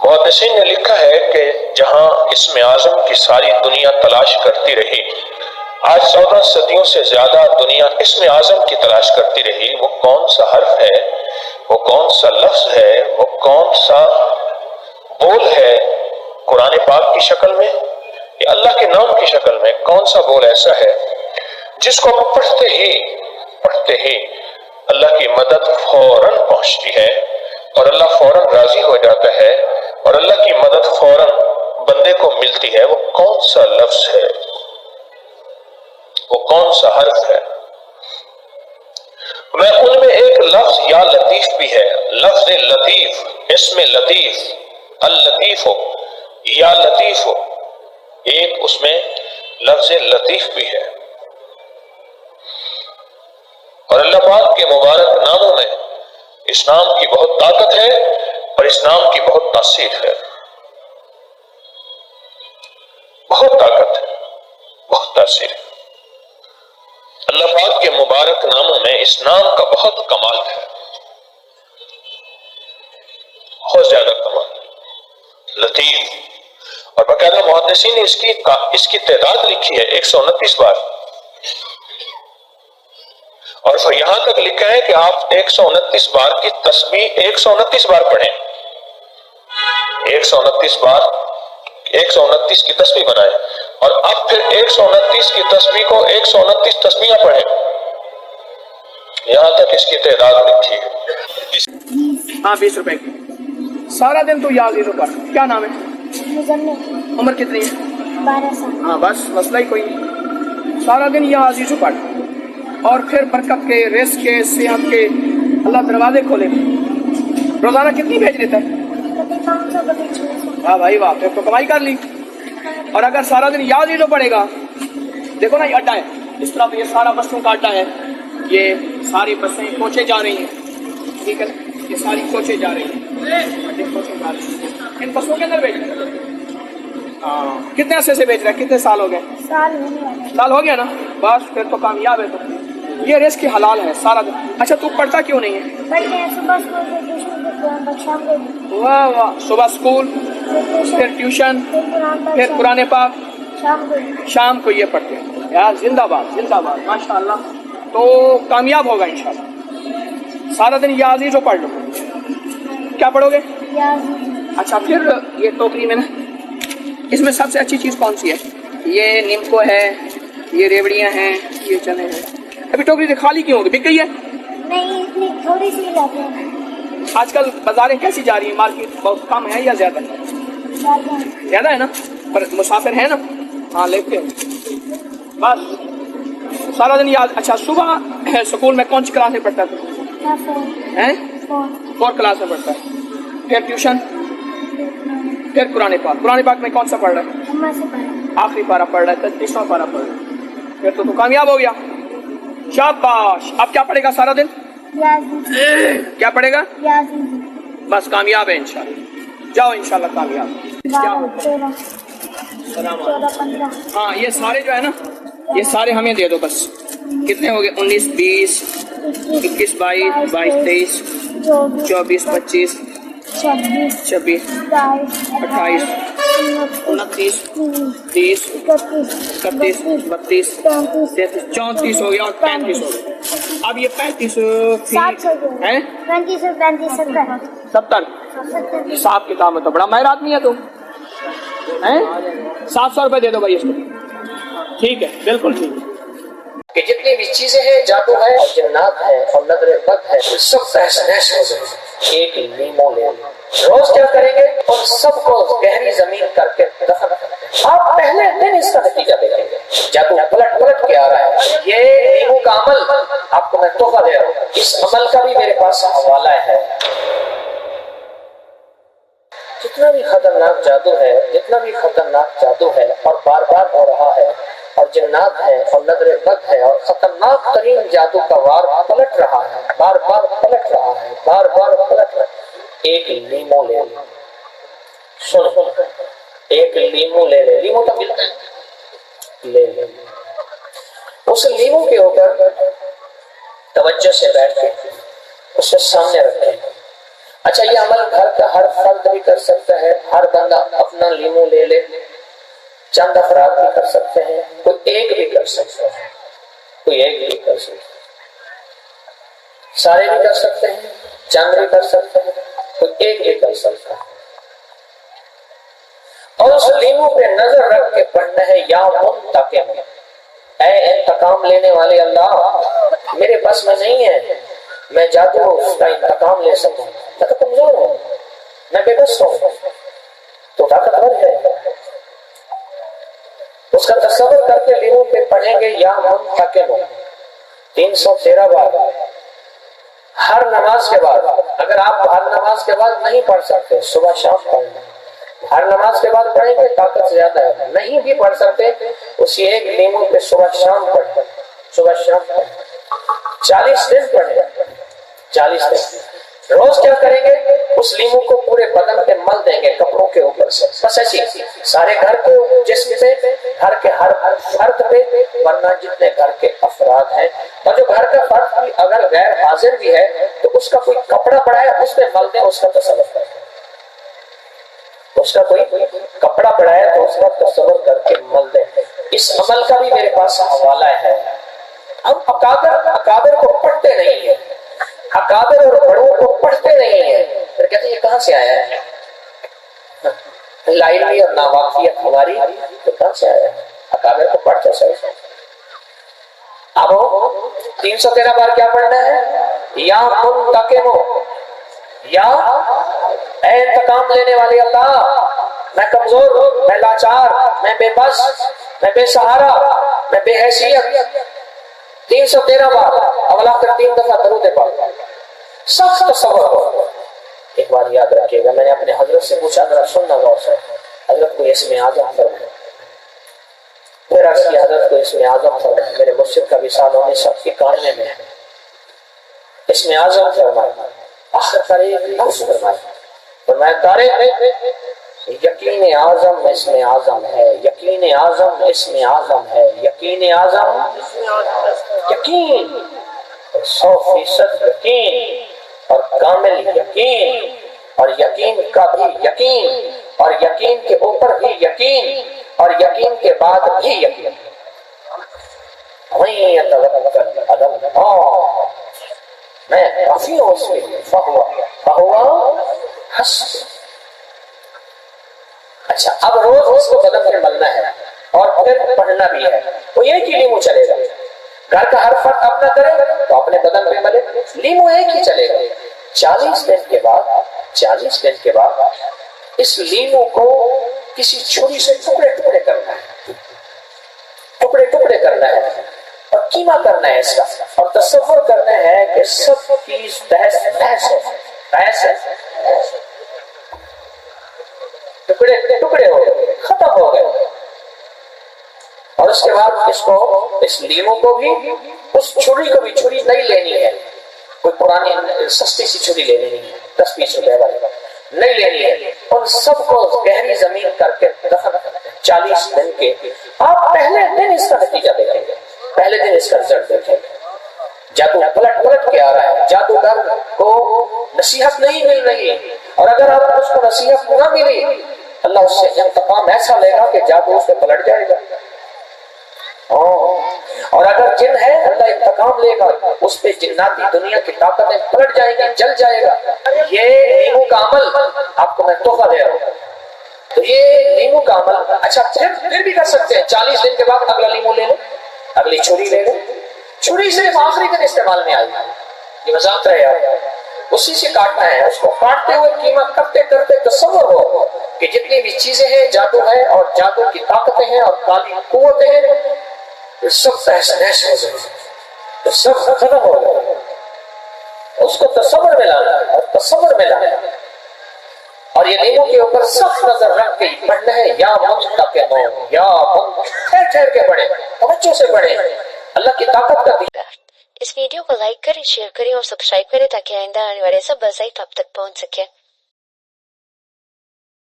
محدثین نے لکھا ہے کہ جہاں اسم اعظم کی ساری دنیا تلاش کرتی رہی، آج 14 صدیوں سے زیادہ دنیا اسم اعظم کی تلاش کرتی رہی، وہ کون سا حرف ہے، وہ کون سا لفظ ہے، وہ کون سا بول ہے قرآن پاک کی شکل میں یا اللہ کے نام کی شکل میں، کون سا بول ایسا ہے جس کو پڑھتے ہی اللہ کی مدد فوراً پہنچتی ہے اور اللہ فوراً راضی ہو جاتا ہے اور اللہ کی مدد فوراً بندے کو ملتی ہے؟ وہ کون سا لفظ ہے، وہ کون سا حرف ہے؟ میں ان میں ایک لفظ یا لطیف بھی ہے، لفظ لطیف، اسم لطیف، اللطیف ہو یا لطیف ہو، ایک اس میں لفظ لطیف بھی ہے۔ اور اللہ پاک کے مبارک ناموں میں اس نام کی بہت طاقت ہے اور اس نام کی بہت تاثیر ہے، بہت طاقت ہے، بہت تاثیر ہے۔ اللہ پاک کے مبارک ناموں میں اس نام کا بہت کمال ہے، بہت زیادہ کمال، لطیف۔ اور باقاعدہ محدثین نے اس کی تعداد لکھی ہے 129 بار، اور یہاں تک لکھا ہے کہ آپ 129 بار کی تسبیح 129 بار پڑھیں، 129 بار 129 کی تسبیح بنائیں، اور اب پھر 129 کی تسبیح کو 129 تسبیحاں پڑھیں، یہاں تک اس کی تعداد لکھی ہے۔ ہاں 20 روپے کی سارا دن تو یا عزیزو پڑھ۔ کیا نام ہے؟ مزمل۔ عمر کتنی ہے؟ 12 سال۔ ہاں بس مسئلہ ہی کوئی نہیں، سارا دن یا عزیزو پڑھ، اور پھر برکت کے، رزق کے، صحت کے اللہ دروازے کھولے۔ روزانہ کتنی بھیج دیتا ہے؟ کبھی 500 کبھی 600۔ واہ بھائی واہ، پھر تو کمائی کر لی۔ اور اگر سارا دن یا عزیزو پڑھے گا، دیکھو نا یہ اڈا ہے، اس طرح تو یہ سارا بسوں کا اڈا ہے، یہ ساری بسیں کوچے جا رہی ہیں، ٹھیک ہے، یہ ساری کوچے جا رہی ہیں، ان بسوں کے اندر بیچ رہے ہیں۔ کتنے عرصے سے بیچ رہا ہے؟ کتنے سال ہو گئے؟ سال ہونے والا۔ سال ہو گیا نا، بس پھر تو کامیاب ہے۔ تو یہ رزق حلال ہے سارا دن۔ اچھا تو پڑھتا کیوں نہیں ہے؟ پڑھتے ہیں صبح اسکول سے ٹیوشن سے قرآن پاک شام کو، واہ واہ، صبح اسکول، پھر ٹیوشن، پھر قرآن پاک، شام کو یہ پڑھتے ہیں۔ یار زندہ باد، زندہ باد، ماشاء اللہ۔ تو کامیاب ہوگا انشاءاللہ۔ سارا دن یا عزیزو پڑھ لو۔ کیا پڑھو گے؟ یا اچھا پھر یہ ٹوکری میں نا، اس میں سب سے اچھی چیز کون سی ہے؟ یہ نیمکو ہے، یہ ریوڑیاں ہیں، یہ چنے ہیں۔ ابھی ٹوکری سے خالی کیوں ہوگی؟ بک گئی ہے؟ نہیں، اتنی تھوڑی سی لاتے ہیں۔ آج کل بازاریں کیسی جا رہی ہیں؟ مارکیٹ بہت کم ہے یا زیادہ ہے؟ زیادہ ہے نا، پر مسافر ہے نا، ہاں لیتے ہیں بس سارا دن یاد۔ اچھا صبح اسکول میں کون سی کلاس میں پڑھتا ہے؟ 4 کلاس میں پڑھتا ہے، پھر ٹیوشن، پھر قرآن پاک۔ قرآن پاک میں کون سا پڑھ رہا ہے؟ آخری پارہ پڑھ رہا ہے، 33واں پارہ پڑھ رہا ہے، پھر تو کامیاب ہو گیا۔ شاباش۔ اب کیا پڑھے گا سارا دن؟ کیا پڑھے گا؟ بس کامیاب ہے انشاءاللہ، جاؤ انشاءاللہ کامیاب۔ کیا ہوگا؟ 14 15۔ ہاں یہ سارے جو ہے نا، یہ سارے ہمیں دے دو بس۔ کتنے ہو گئے؟ 19 20 21 22 23 24 25 26 26 28 29 30 31 32 33 34 ہو گیا اور 35 ہو گیا۔ اب یہ 35 ہیں 35 اور 35 70 حساب کتاب میں تو بڑا ماہر آدمی ہے تو 700 روپے دے دو بھائی اس کو۔ ٹھیک ہے، بالکل ٹھیک ہے۔ کہ جتنی بھی چیزیں ہیں، جادو ہے اور جنات ہے اور نظر بد ہے، سب تحس نحس ہو جائے۔ ایک لیمو لے روز کیا کریں گے؟ اور سب کو گہری زمین کر کے دفن کریں گے۔ آپ پہلے دن اس کا نتیجہ دیکھیں گے، جادو پلٹ کے آ رہا ہے۔ یہ لیمو کا عمل آپ کو میں تحفہ دے رہا ہوں، اس عمل کا بھی میرے پاس حوالہ ہے۔ جتنا بھی خطرناک جادو ہے، جتنا بھی خطرناک جادو ہے اور بار بار ہو رہا ہے اور جنات ہے اور نظر بد ہے اور خطرناک ترین جادو کا وار پلٹ رہا ہے، بار بار پلٹ رہا ہے، بار بار پلٹ رہا ہے۔ ایک لیمو لے لے، سن ایک لیمو لے لے، لیمو تو ملتا ہے، لے لے۔ اس لیمو کے اوپر توجہ سے بیٹھ کے اسے سامنے رکھیں۔ اچھا یہ عمل گھر کا ہر فرد بھی کر سکتا ہے؟ ہر بندہ اپنا لیمو لے لے، چند افراد بھی کر سکتے ہیں، کوئی ایک بھی کر سکتا ہے، کوئی ایک بھی کر سکتا ہے، سارے بھی کر سکتے ہیں، چند بھی کر سکتے ہیں، کوئی ایک بھی کر سکتا ہے۔ اور اس لیمو پہ نظر رکھ کے پڑھنا ہے یا منتقم، اے انتقام لینے والے اللہ، میرے بس میں نہیں ہے میں جادو اس کا انتقام لے سکوں، میں تو کمزور ہوں، میں بے بس ہوں، تو طاقتور ہے۔ اس کا تصور کر کے لیمو پہ پڑھیں گے یا منتقم 313 بار ہر نماز کے بعد۔ اگر آپ ہر نماز کے بعد نہیں پڑھ سکتے صبح شام پڑھنا، ہر نماز کے بعد پڑھیں گے طاقت زیادہ ہے، نہیں بھی پڑھ سکتے اسی ایک لیمو پہ صبح شام پڑھیں، صبح شام پڑھیں، 40 دن پڑھیں، 40 دن۔ روز کیا کریں گے؟ اس لیمو کو پورے بدن پہ مل دیں گے کپڑوں کے اوپر سے، بس ایسی سارے گھر کے جسم سے، گھر کے ہر فرد پہ، ورنہ جتنے گھر کے افراد ہیں، اور جو گھر کا فرد بھی اگر غیر حاضر بھی ہے تو اس کا کوئی کپڑا پڑا ہے اس پہ مل دیں، اس کا تصور کریں، اس کا کوئی کپڑا پڑا ہے تو اس کا تصور کر کے مل دیں۔ اس عمل کا بھی میرے پاس حوالہ ہے۔ ہم اکابر کو پڑھتے نہیں ہیں، اکابر اور بڑوں کو پڑھتے نہیں ہیں، پھر کہتے ہیں یہ کہاں سے آیا ہے؟ لاعلمی اور ناواقفیت ہماری تو کہاں سے آیا ہے؟ اکابر کو پڑھتے صحیح۔ اب 313 بار کیا پڑھنا ہے؟ یا منتقم، یا اے انتقام لینے والے اللہ، میں کمزور، میں لاچار، میں بے بس، میں بے سہارا، میں بے حیثیت۔ 313 بار اولا کر 3 دفعہ درود پاک، سخت تصور ہو۔ ایک بار یاد رکھیے گا، میں نے اپنے حضرت سے پوچھا، ذرا سننا غور سے، حضرت کو اسم اعظم فرمائے، پھر عرض کی حضرت کو اسم اعظم فرمائے، میرے مرشد کا وصال ہونے سب کے کاننے میں ہے، اسم اعظم فرمائے، آخر پر ایک لفظ فرمائے، فرمایا تارے یقین اعظم اسم اعظم ہے، یقین اعظم اسم اعظم ہے، یقین اعظم، یقین 100% یقین اور کامل یقین، اور یقین کا بھی یقین، اور یقین کے اوپر بھی یقین، اور یقین کے بعد بھی یقین۔ وہیں یتوکل علی اللہ، میں کافی ہوں اس کے لیے، فہو حسبی۔ اچھا اب روز اس کو بدن پہ ملنا ہے اور پھر پڑھنا بھی ہے، وہ ایک ہی لیمو چلے گا، گھر کا ہر فرد اپنا کرے تو اپنے بدن پہ ملے، لیمو ایک ہی چلے گا۔ 40 دن کے بعد اس لیمو کو کسی چھری سے ٹکڑے ٹکڑے کرنا ہے، ٹکڑے ٹکڑے کرنا ہے اور قیمہ کرنا ہے اس کا، اور تصور کرنا ہے کہ سب چیز تہس نہس ہے، تہس ہے، ٹکڑے ٹکڑے ہو گئے، ختم ہو گئے۔ اور اس کے بعد اس لیمو کو بھی، اس چھری کو بھی، چھری نہیں لینی ہے، کوئی پرانی سستی سی چھری لینی نہیں ہے، 10-20 روپے والی نہیں لینی ہے، ان سب کو گہری زمین کر کے دفن کرنا ہے 40 دن کے۔ آپ پہلے دن اس کا نتیجہ دیکھیں گے، پہلے دن اس کا رزلٹ دیکھیں گے، جادو پلٹ کے آ رہا ہے، جادوگر کو نصیحت نہیں مل رہی، اور اگر آپ اس کو نصیحت نہ ملی اللہ اس سے انتقام ایسا لے گا کہ جادو اس پہ پلٹ جائے گا، اور اگر جن ہے اللہ انتقام لے گا، اس پہ جناتی دنیا کی طاقتیں پلٹ جائیں گی، جل جائے گا۔ یہ لیمو کا عمل آپ کو میں تحفہ دے رہا ہوں، تو یہ لیمو کا عمل۔ اچھا پھر بھی کر سکتے ہیں، 40 دن کے بعد اگلا لیمو لے لیں، اگلی چھری لے لیں، چھری صرف آخری دن استعمال میں آئی، یہ مذاق رہے گا، اسی سے کاٹنا ہے، اس کو کاٹتے ہوئے قیمہ کرتے کرتے تصور ہو کہ جتنی بھی چیزیں ہیں جادو ہے، اور جادو کی طاقتیں ہیں اور کالی قوتیں ہیں، یہ سب تہس نہس ہو گئے، یہ سب ختم ہو گئے۔ اس کو تصور میں لانا ہے، اور تصور میں لانا ہے، اور یہ لیمو کے اوپر سخت نظر رکھ کے پڑھنا ہے، یا منتقم، یا ٹھہر ٹھہر کے پڑھیں، توجہ سے پڑھیں، اللہ کی طاقت کا دیا۔ اس ویڈیو کو لائک کریں، شیئر کریں اور سبسکرائب کریں تاکہ آئندہ آنے والے سب وظائف آپ تک پہنچ سکیں۔